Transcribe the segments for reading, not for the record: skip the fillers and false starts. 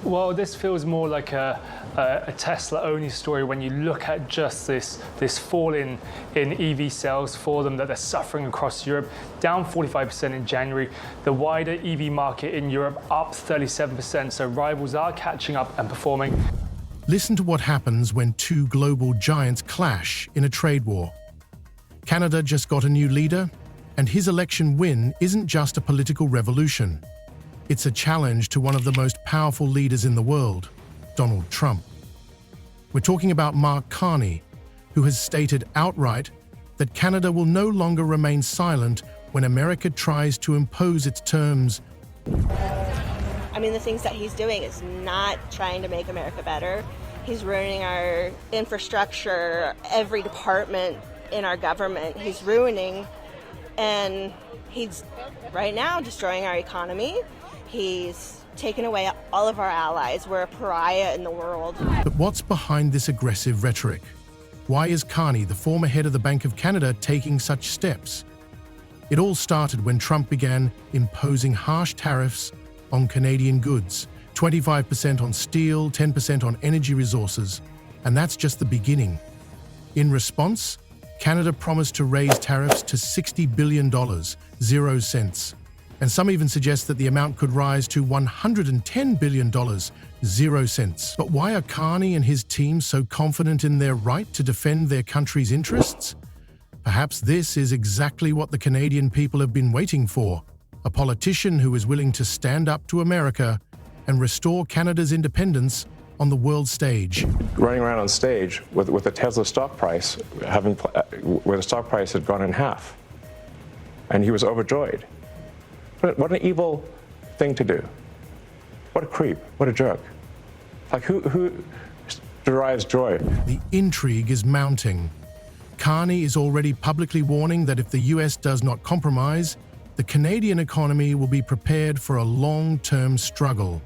Well, this feels more like a Tesla-only story when you look at just this fall in EV sales for them that they're suffering across Europe, down 45% in January. The wider EV market in Europe up 37%, so rivals are catching up and performing. Listen to what happens when two global giants clash in a trade war. Canada just got a new leader, and his election win isn't just a political revolution. It's a challenge to one of the most powerful leaders in the world, Donald Trump. We're talking about Mark Carney, who has stated outright that Canada will no longer remain silent when America tries to impose its terms. I mean, the things that he's doing is not trying to make America better. He's ruining our infrastructure, every department in our government. He's ruining, and he's right now destroying our economy. He's taken away all of our allies. We're a pariah in the world. But what's behind this aggressive rhetoric? Why is Carney, the former head of the Bank of Canada, taking such steps? It all started when Trump began imposing harsh tariffs on Canadian goods, 25% on steel, 10% on energy resources, and that's just the beginning. In response, Canada promised to raise tariffs to $60 billion, 0 cents. And some even suggest that the amount could rise to $110 billion, 0 cents. But why are Carney and his team so confident in their right to defend their country's interests? Perhaps this is exactly what the Canadian people have been waiting for, a politician who is willing to stand up to America and restore Canada's independence on the world stage. Running around on stage with a Tesla stock price, where the stock price had gone in half. And he was overjoyed. What an evil thing to do. What a creep. What a jerk. Like, who derives joy? The intrigue is mounting. Carney is already publicly warning that if the US does not compromise, the Canadian economy will be prepared for a long-term struggle.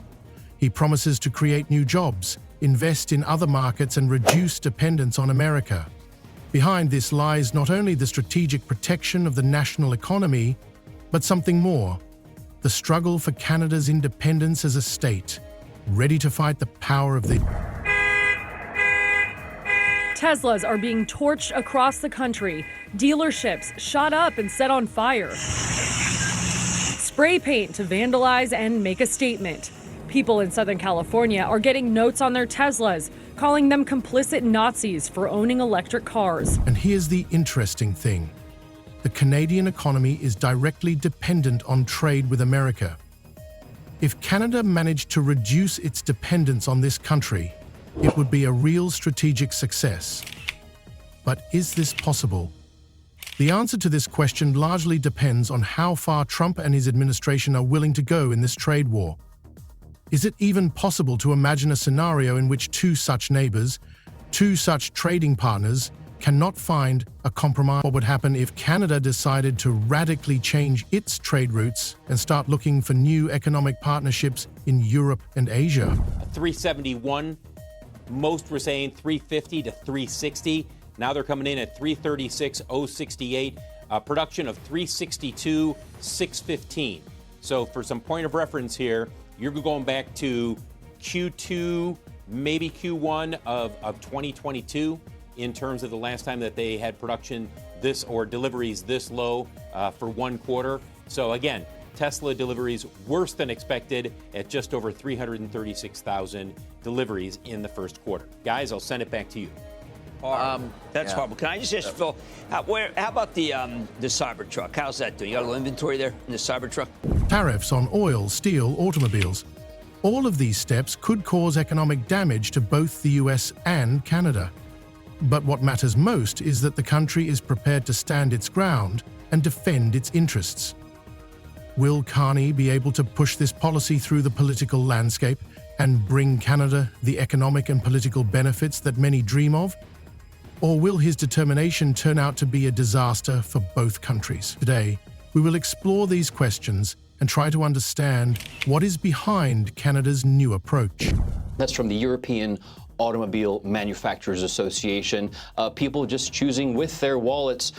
He promises to create new jobs, invest in other markets, and reduce dependence on America. Behind this lies not only the strategic protection of the national economy, but something more: the struggle for Canada's independence as a state, ready to fight the power of the... Teslas are being torched across the country. Dealerships shot up and set on fire. Spray paint to vandalize and make a statement. People in Southern California are getting notes on their Teslas, calling them complicit Nazis for owning electric cars. And here's the interesting thing. The Canadian economy is directly dependent on trade with America. If Canada managed to reduce its dependence on this country, it would be a real strategic success. But is this possible? The answer to this question largely depends on how far Trump and his administration are willing to go in this trade war. Is it even possible to imagine a scenario in which two such neighbors, two such trading partners, cannot find a compromise? What would happen if Canada decided to radically change its trade routes and start looking for new economic partnerships in Europe and Asia? 371, most were saying 350 to 360. Now they're coming in at 336,068, production of 362,615. So for some point of reference here, you're going back to Q2, maybe Q1 of 2022 in terms of the last time that they had production this or deliveries this low for one quarter. So again, Tesla deliveries worse than expected at just over 336,000 deliveries in the first quarter. Guys, I'll send it back to you. That's horrible. Can I just ask Phil, how about the Cybertruck? How's that doing? You got a little inventory there in the Cybertruck? Tariffs on oil, steel, automobiles. All of these steps could cause economic damage to both the US and Canada. But what matters most is that the country is prepared to stand its ground and defend its interests. Will Carney be able to push this policy through the political landscape and bring Canada the economic and political benefits that many dream of? Or will his determination turn out to be a disaster for both countries? Today, we will explore these questions and try to understand what is behind Canada's new approach. That's from the European Automobile Manufacturers Association. People just choosing with their wallets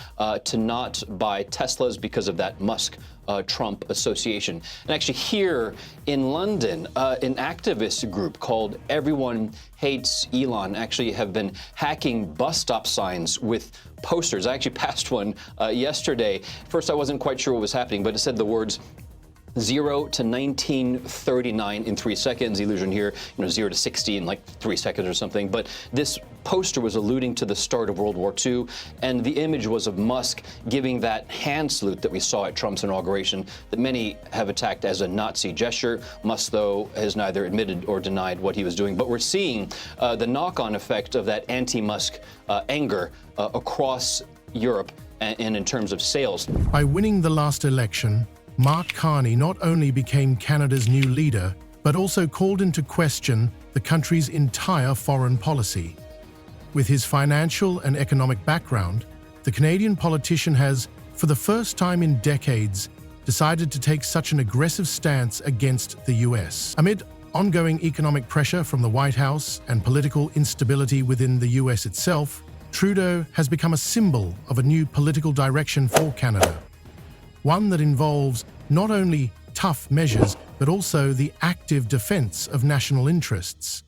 to not buy Teslas because of that Musk-Trump association. And actually here in London, an activist group called Everyone Hates Elon actually have been hacking bus stop signs with posters. I actually passed one yesterday. First, I wasn't quite sure what was happening, but it said the words 0 to 1939 in 3 seconds. Illusion here, 0 to 60 in like 3 seconds or something. But this poster was alluding to the start of World War II, and the image was of Musk giving that hand salute that we saw at Trump's inauguration that many have attacked as a Nazi gesture. Musk, though, has neither admitted or denied what he was doing. But we're seeing the knock-on effect of that anti-Musk anger across Europe and in terms of sales. By winning the last election, Mark Carney not only became Canada's new leader, but also called into question the country's entire foreign policy. With his financial and economic background, the Canadian politician has, for the first time in decades, decided to take such an aggressive stance against the US. Amid ongoing economic pressure from the White House and political instability within the US itself, Trudeau has become a symbol of a new political direction for Canada. One that involves not only tough measures, but also the active defense of national interests.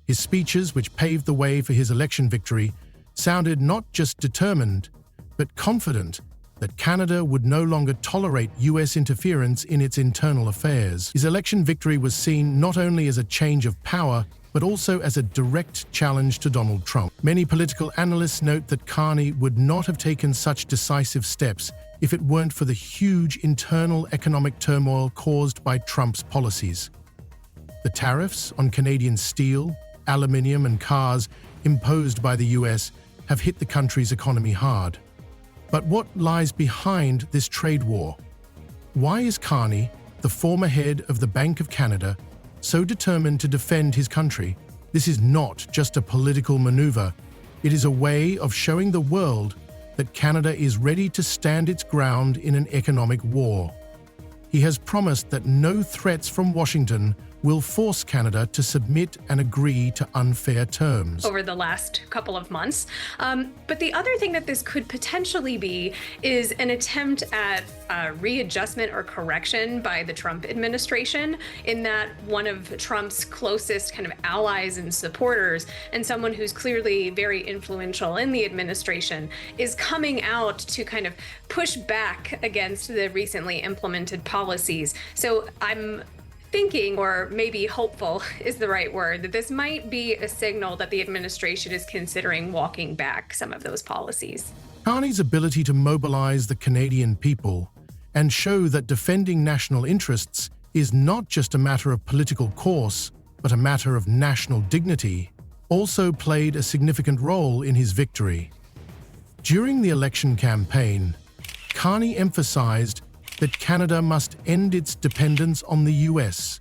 His speeches, which paved the way for his election victory, sounded not just determined, but confident that Canada would no longer tolerate US interference in its internal affairs. His election victory was seen not only as a change of power, but also as a direct challenge to Donald Trump. Many political analysts note that Carney would not have taken such decisive steps if it weren't for the huge internal economic turmoil caused by Trump's policies. The tariffs on Canadian steel, aluminium, and cars imposed by the US have hit the country's economy hard. But what lies behind this trade war? Why is Carney, the former head of the Bank of Canada, so determined to defend his country? This is not just a political maneuver. It is a way of showing the world that Canada is ready to stand its ground in an economic war. He has promised that no threats from Washington will force Canada to submit and agree to unfair terms. Over the last couple of months. But the other thing that this could potentially be is an attempt at readjustment or correction by the Trump administration, in that one of Trump's closest kind of allies and supporters, and someone who's clearly very influential in the administration, is coming out to kind of push back against the recently implemented policies. So I'm thinking, or maybe hopeful is the right word, that this might be a signal that the administration is considering walking back some of those policies. Carney's ability to mobilize the Canadian people and show that defending national interests is not just a matter of political course, but a matter of national dignity, also played a significant role in his victory. During the election campaign, Carney emphasized that Canada must end its dependence on the US,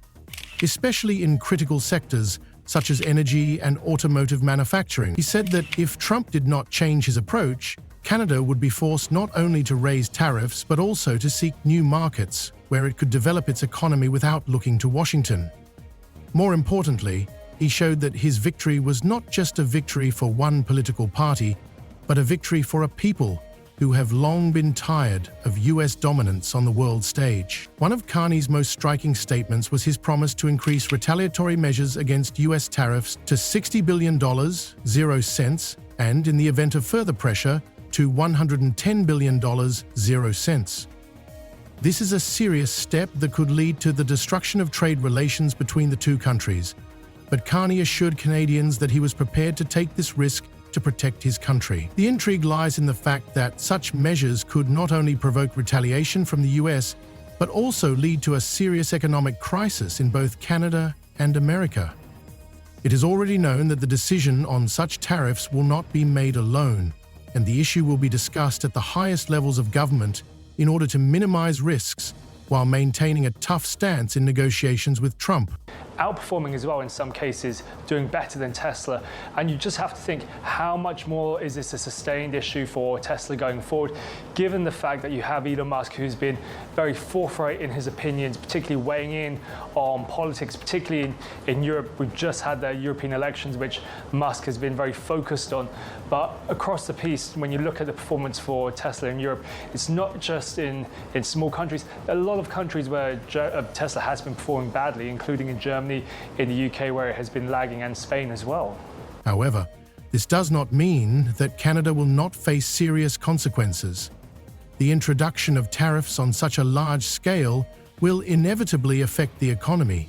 especially in critical sectors such as energy and automotive manufacturing. He said that if Trump did not change his approach, Canada would be forced not only to raise tariffs, but also to seek new markets where it could develop its economy without looking to Washington. More importantly, he showed that his victory was not just a victory for one political party, but a victory for a people who have long been tired of US dominance on the world stage. One of Carney's most striking statements was his promise to increase retaliatory measures against US tariffs to $60 billion, 0 cents, and, in the event of further pressure, to $110 billion, 0 cents. This is a serious step that could lead to the destruction of trade relations between the two countries, but Carney assured Canadians that he was prepared to take this risk to protect his country. The intrigue lies in the fact that such measures could not only provoke retaliation from the US, but also lead to a serious economic crisis in both Canada and America. It is already known that the decision on such tariffs will not be made alone, and the issue will be discussed at the highest levels of government in order to minimize risks while maintaining a tough stance in negotiations with Trump. outperforming as well in some cases, doing better than Tesla. And you just have to think, how much more is this a sustained issue for Tesla going forward, given the fact that you have Elon Musk, who's been very forthright in his opinions, particularly weighing in on politics, particularly in Europe. We've just had the European elections, which Musk has been very focused on. But across the piece, when you look at the performance for Tesla in Europe, it's not just in small countries. There are a lot of countries where Tesla has been performing badly, including in Germany, in the UK, where it has been lagging, and Spain as well. However, this does not mean that Canada will not face serious consequences. The introduction of tariffs on such a large scale will inevitably affect the economy.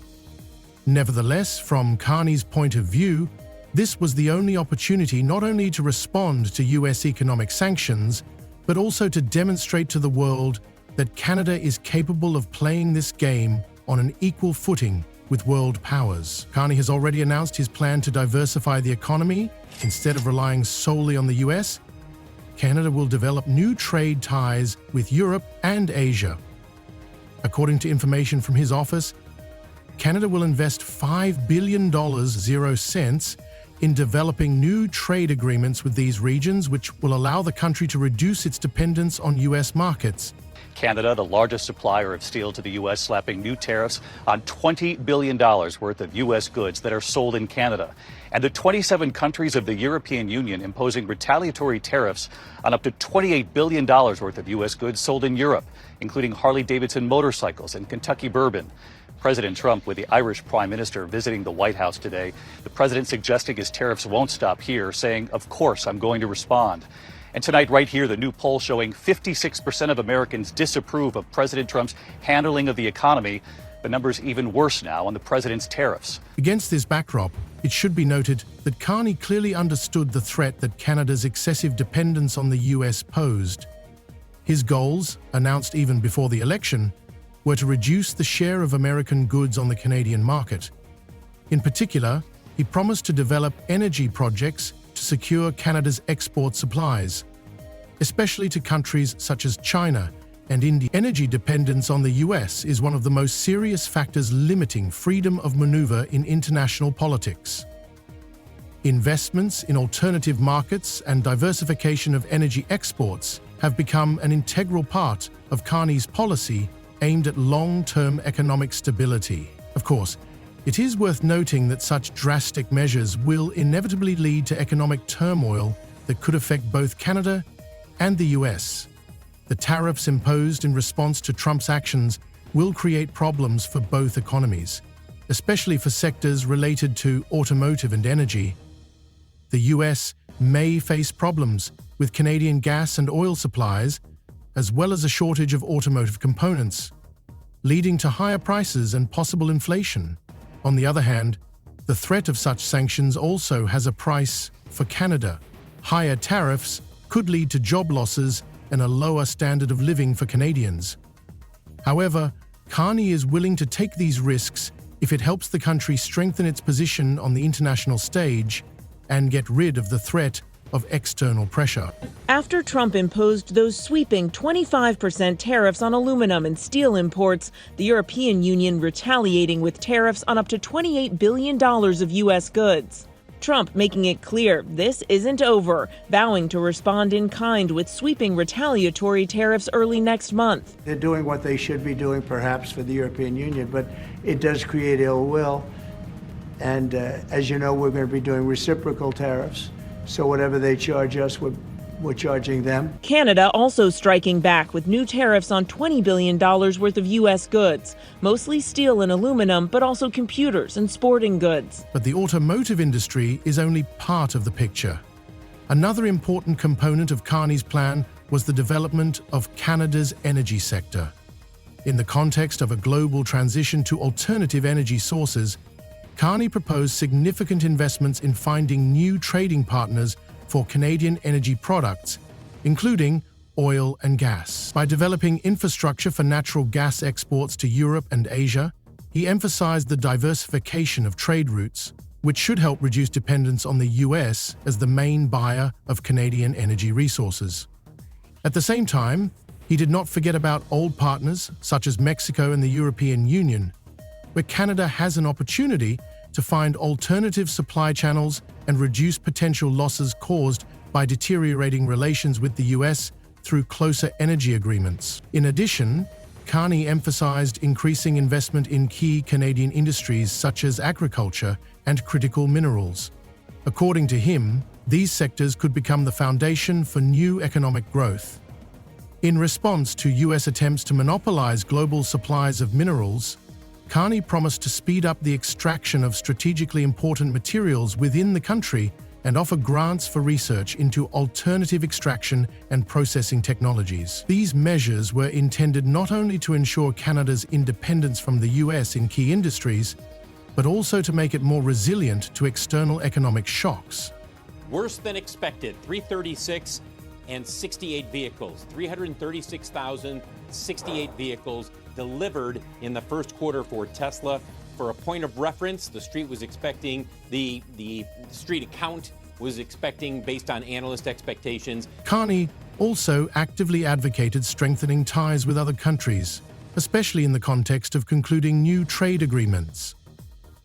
Nevertheless, from Carney's point of view, this was the only opportunity not only to respond to US economic sanctions, but also to demonstrate to the world that Canada is capable of playing this game on an equal footing with world powers. Carney has already announced his plan to diversify the economy. Instead of relying solely on the US, Canada will develop new trade ties with Europe and Asia. According to information from his office, Canada will invest $5 billion, 0 cents, in developing new trade agreements with these regions, which will allow the country to reduce its dependence on US markets. Canada, the largest supplier of steel to the U.S., slapping new tariffs on $20 billion worth of U.S. goods that are sold in Canada. And the 27 countries of the European Union imposing retaliatory tariffs on up to $28 billion worth of U.S. goods sold in Europe, including Harley-Davidson motorcycles and Kentucky bourbon. President Trump with the Irish Prime Minister visiting the White House today. The president suggesting his tariffs won't stop here, saying, "Of course, I'm going to respond." And tonight, right here, the new poll showing 56% of Americans disapprove of President Trump's handling of the economy. The number's even worse now on the president's tariffs. Against this backdrop, it should be noted that Carney clearly understood the threat that Canada's excessive dependence on the US posed. His goals, announced even before the election, were to reduce the share of American goods on the Canadian market. In particular, he promised to develop energy projects to secure Canada's export supplies, especially to countries such as China and India. Energy dependence on the US is one of the most serious factors limiting freedom of maneuver in international politics. Investments in alternative markets and diversification of energy exports have become an integral part of Carney's policy aimed at long-term economic stability. Of course, it is worth noting that such drastic measures will inevitably lead to economic turmoil that could affect both Canada and the US. The tariffs imposed in response to Trump's actions will create problems for both economies, especially for sectors related to automotive and energy. The US may face problems with Canadian gas and oil supplies, as well as a shortage of automotive components, leading to higher prices and possible inflation. On the other hand, the threat of such sanctions also has a price for Canada. Higher tariffs could lead to job losses and a lower standard of living for Canadians. However, Carney is willing to take these risks if it helps the country strengthen its position on the international stage and get rid of the threat of external pressure. After Trump imposed those sweeping 25% tariffs on aluminum and steel imports, the European Union retaliating with tariffs on up to $28 billion of U.S. goods. Trump making it clear this isn't over, vowing to respond in kind with sweeping retaliatory tariffs early next month. They're doing what they should be doing, perhaps, for the European Union, but it does create ill will. And as you know, we're going to be doing reciprocal tariffs. So whatever they charge us, we're charging them. Canada also striking back with new tariffs on $20 billion worth of U.S. goods, mostly steel and aluminum, but also computers and sporting goods. But the automotive industry is only part of the picture. Another important component of Carney's plan was the development of Canada's energy sector. In the context of a global transition to alternative energy sources, Carney proposed significant investments in finding new trading partners for Canadian energy products, including oil and gas. By developing infrastructure for natural gas exports to Europe and Asia, he emphasized the diversification of trade routes, which should help reduce dependence on the US as the main buyer of Canadian energy resources. At the same time, he did not forget about old partners such as Mexico and the European Union. where Canada has an opportunity to find alternative supply channels and reduce potential losses caused by deteriorating relations with the US through closer energy agreements. In addition, Carney emphasized increasing investment in key Canadian industries such as agriculture and critical minerals. According to him, these sectors could become the foundation for new economic growth. In response to US attempts to monopolize global supplies of minerals, Carney promised to speed up the extraction of strategically important materials within the country and offer grants for research into alternative extraction and processing technologies. These measures were intended not only to ensure Canada's independence from the US in key industries, but also to make it more resilient to external economic shocks. Worse than expected, 336 and 68 vehicles, 336,068 vehicles delivered in the first quarter for Tesla. For a point of reference, the street was expecting, the street account was expecting, based on analyst expectations. Carney also actively advocated strengthening ties with other countries, especially in the context of concluding new trade agreements.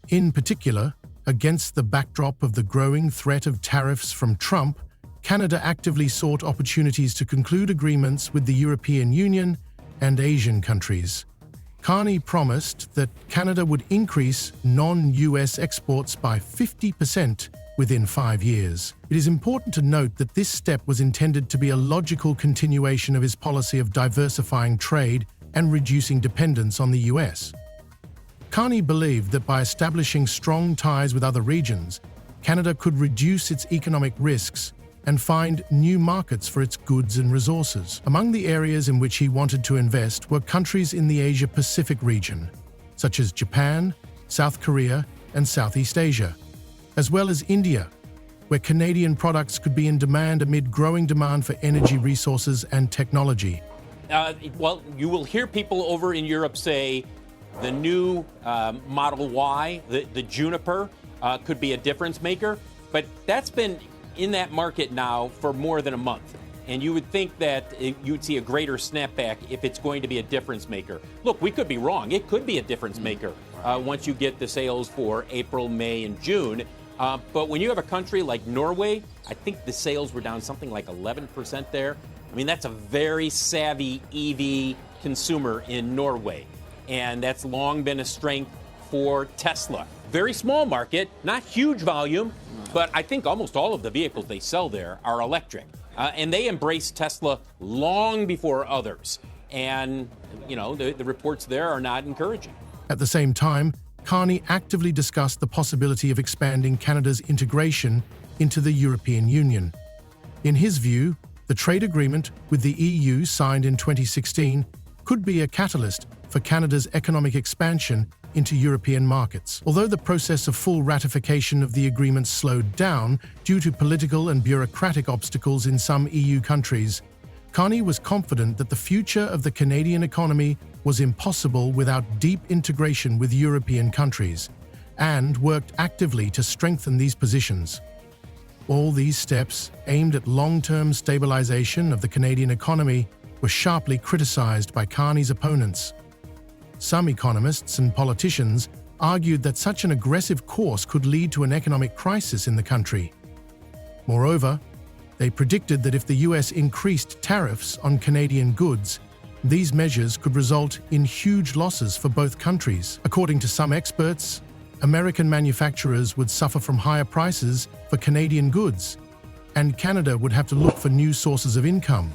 In particular, against the backdrop of the growing threat of tariffs from Trump, Canada actively sought opportunities to conclude agreements with the European Union and Asian countries. Carney promised that Canada would increase non-US exports by 50% within 5 years. It is important to note that this step was intended to be a logical continuation of his policy of diversifying trade and reducing dependence on the US. Carney believed that by establishing strong ties with other regions, Canada could reduce its economic risks and find new markets for its goods and resources. Among the areas in which he wanted to invest were countries in the Asia-Pacific region, such as Japan, South Korea, and Southeast Asia, as well as India, where Canadian products could be in demand amid growing demand for energy resources and technology. Well, you will hear people over in Europe say the new Model Y, the Juniper, could be a difference maker, but that's been in that market now for more than a month. And you would think that you'd see a greater snapback if it's going to be a difference maker. Look, we could be wrong. It could be a difference maker once you get the sales for April, May, and June. But when you have a country like Norway, I think the sales were down something like 11% there. I mean, that's a very savvy EV consumer in Norway. And that's long been a strength for Tesla. Very small market, not huge volume, but I think almost all of the vehicles they sell there are electric. And they embraced Tesla long before others. And, you know, the reports there are not encouraging. At the same time, Carney actively discussed the possibility of expanding Canada's integration into the European Union. In his view, the trade agreement with the EU signed in 2016 could be a catalyst for Canada's economic expansion into European markets. Although the process of full ratification of the agreement slowed down due to political and bureaucratic obstacles in some EU countries, Carney was confident that the future of the Canadian economy was impossible without deep integration with European countries, and worked actively to strengthen these positions. All these steps, aimed at long-term stabilization of the Canadian economy, were sharply criticized by Carney's opponents. Some economists and politicians argued that such an aggressive course could lead to an economic crisis in the country. Moreover, they predicted that if the US increased tariffs on Canadian goods, these measures could result in huge losses for both countries. According to some experts, American manufacturers would suffer from higher prices for Canadian goods, and Canada would have to look for new sources of income.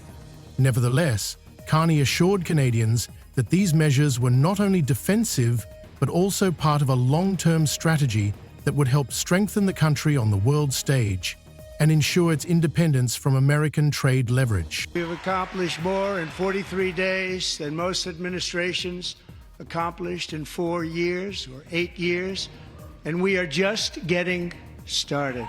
Nevertheless, Carney assured Canadians that these measures were not only defensive, but also part of a long-term strategy that would help strengthen the country on the world stage and ensure its independence from American trade leverage. We've accomplished more in 43 days than most administrations accomplished in 4 years or 8 years, and we are just getting started.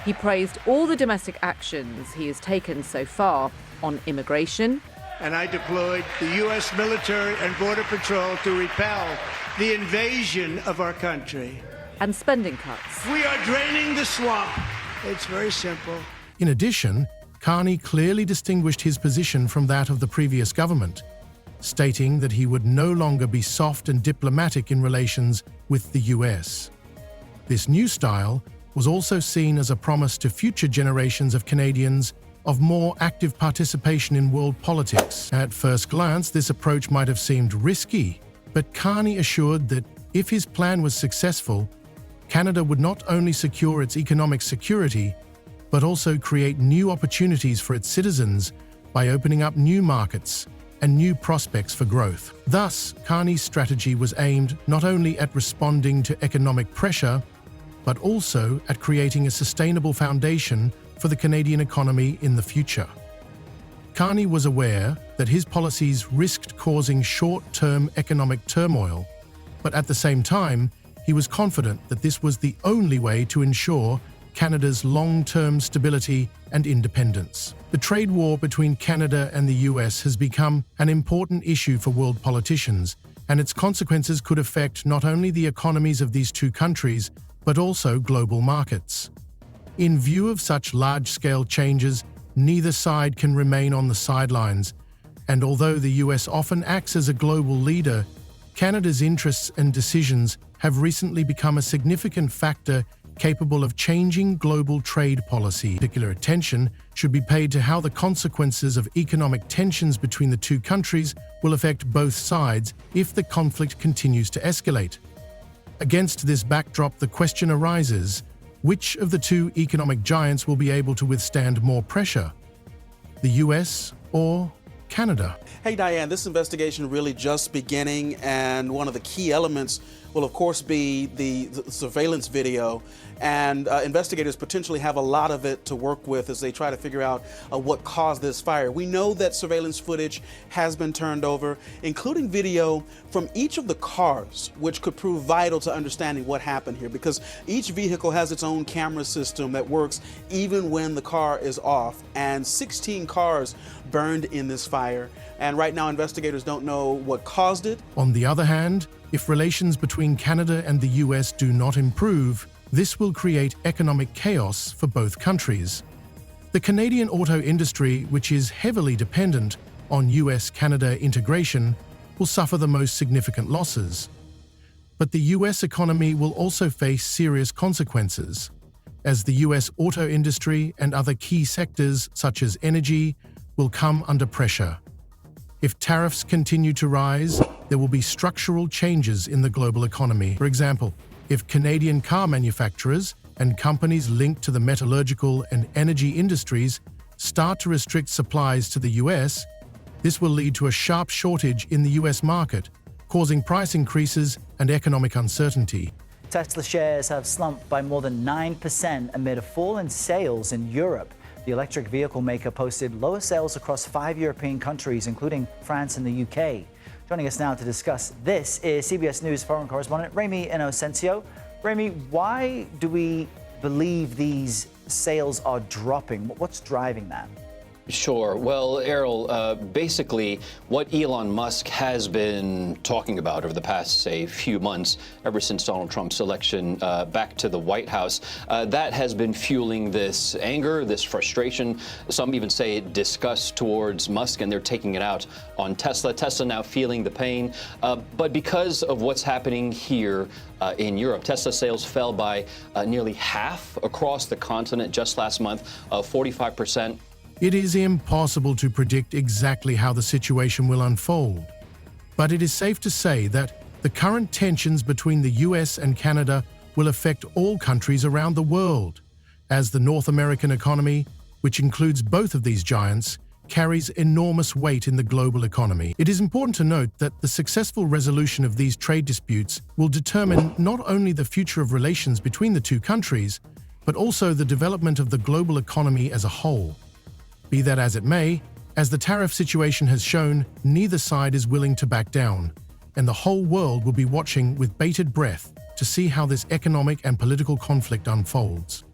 He praised all the domestic actions he has taken so far on immigration. And I deployed the U.S. military and Border Patrol to repel the invasion of our country. And spending cuts. We are draining the swamp. It's very simple. In addition, Carney clearly distinguished his position from that of the previous government. stating that he would no longer be soft and diplomatic in relations with the US. This new style was also seen as a promise to future generations of Canadians of more active participation in world politics. At first glance, this approach might have seemed risky, but Carney assured that if his plan was successful, Canada would not only secure its economic security, but also create new opportunities for its citizens by opening up new markets and new prospects for growth. Thus, Carney's strategy was aimed not only at responding to economic pressure, but also at creating a sustainable foundation for the Canadian economy in the future. Carney was aware that his policies risked causing short-term economic turmoil, but at the same time, he was confident that this was the only way to ensure Canada's long-term stability and independence. The trade war between Canada and the US has become an important issue for world politicians, and its consequences could affect not only the economies of these two countries, but also global markets. In view of such large-scale changes, neither side can remain on the sidelines, and although the US often acts as a global leader, Canada's interests and decisions have recently become a significant factor capable of changing global trade policy. Particular attention should be paid to how the consequences of economic tensions between the two countries will affect both sides if the conflict continues to escalate. Against this backdrop, the question arises, which of the two economic giants will be able to withstand more pressure? The US or Canada? Hey Diane, this investigation really just beginning, and one of the key elements will of course be the surveillance video, and investigators potentially have a lot of it to work with as they try to figure out what caused this fire. We know that surveillance footage has been turned over, including video from each of the cars, which could prove vital to understanding what happened here, because each vehicle has its own camera system that works even when the car is off, and 16 cars burned in this fire, and right now investigators don't know what caused it. On the other hand, if relations between Canada and the US do not improve, this will create economic chaos for both countries. The Canadian auto industry, which is heavily dependent on US-Canada integration, will suffer the most significant losses. But the US economy will also face serious consequences, as the US auto industry and other key sectors such as energy will come under pressure. If tariffs continue to rise, there will be structural changes in the global economy. For example, if Canadian car manufacturers and companies linked to the metallurgical and energy industries start to restrict supplies to the US, this will lead to a sharp shortage in the US market, causing price increases and economic uncertainty. Tesla shares have slumped by more than 9% amid a fall in sales in Europe. The electric vehicle maker posted lower sales across 5 European countries, including France and the UK. Joining us now to discuss this is CBS News foreign correspondent Remy Inocencio. Remy, why do we believe these sales are dropping? What's driving that? Sure. Well, Errol, basically what Elon Musk has been talking about over the past, say, few months, ever since Donald Trump's election back to the White House, that has been fueling this anger, this frustration, some even say disgust towards Musk, and they're taking it out on Tesla. Tesla now feeling the pain. But because of what's happening here in Europe, Tesla sales fell by nearly half across the continent just last month, 45%. It is impossible to predict exactly how the situation will unfold, but it is safe to say that the current tensions between the US and Canada will affect all countries around the world, as the North American economy, which includes both of these giants, carries enormous weight in the global economy. It is important to note that the successful resolution of these trade disputes will determine not only the future of relations between the two countries, but also the development of the global economy as a whole. Be that as it may, as the tariff situation has shown, neither side is willing to back down, and the whole world will be watching with bated breath to see how this economic and political conflict unfolds.